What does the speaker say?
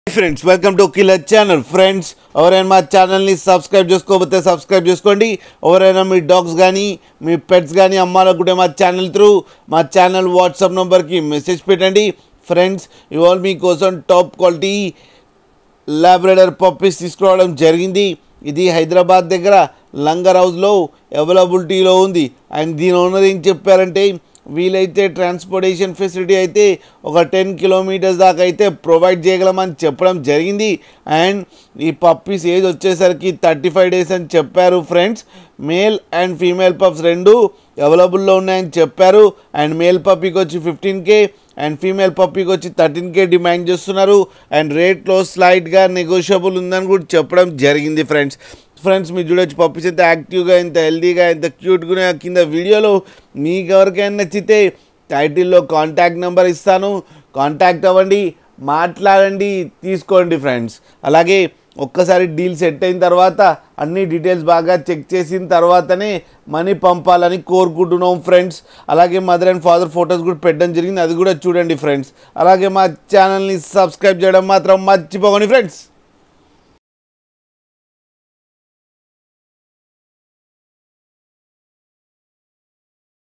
Friends welcome to killer channel. Friends ఎవరైనా మా ఛానల్ని సబ్స్క్రైబ్ చేసుకోకపోతే సబ్స్క్రైబ్ చేసుకోండి. ఎవరైనా మీ డాగ్స్ కానీ మీ పెట్స్ కానీ అమ్మాలనుకుంటే మా ఛానల్ త్రూ మా ఛానల్ వాట్సాప్ నెంబర్కి మెసేజ్ పెట్టండి. ఫ్రెండ్స్ ఇవాళ మీకోసం టాప్ క్వాలిటీ లాబ్రడార్ పప్పీస్ తీసుకురావడం జరిగింది. ఇది హైదరాబాద్ దగ్గర లంగర్ హౌస్లో అవైలబిలిటీలో ఉంది. అండ్ దీని ఓనర్ ఏం చెప్పారంటే వీలైతే ట్రాన్స్పోర్టేషన్ ఫెసిలిటీ అయితే ఒక 10 కిలోమీటర్స్ దాకా అయితే ప్రొవైడ్ చేయగలమని చెప్పడం జరిగింది. అండ్ ఈ పప్పీస్ ఏజ్ వచ్చేసరికి 35 డేస్ అని చెప్పారు. Friends male and female pups రెండు అవైలబుల్లో ఉన్నాయని చెప్పారు. అండ్ మేల్ పప్పీకి వచ్చి 15K అండ్ ఫీమేల్ పప్పీకి వచ్చి 13K డిమాండ్ చేస్తున్నారు. అండ్ రేట్లో స్లైట్గా నెగోషియబుల్ ఉందని కూడా చెప్పడం జరిగింది. ఫ్రెండ్స్ మీరు చూడొచ్చు పప్పీస్ ఎంత యాక్టివ్గా ఎంత హెల్తీగా ఎంత క్యూట్గా కింద వీడియోలో మీకు ఎవరికైనా నచ్చితే టైటిల్లో కాంటాక్ట్ నెంబర్ ఇస్తాను, కాంటాక్ట్ అవ్వండి, మాట్లాడండి, తీసుకోండి. ఫ్రెండ్స్ అలాగే ఒక్కసారి డీల్ సెట్ అయిన తర్వాత అన్ని డీటెయిల్స్ బాగా చెక్ చేసిన తర్వాతనే మనీ పంపాలని కోరుకుంటున్నాం. ఫ్రెండ్స్ అలాగే మదర్ అండ్ ఫాదర్ ఫొటోస్ కూడా పెట్టడం జరిగింది, అది కూడా చూడండి. ఫ్రెండ్స్ అలాగే మా ఛానల్ని సబ్స్క్రైబ్ చేయడం మాత్రం మర్చిపోకండి. ఫ్రెండ్స్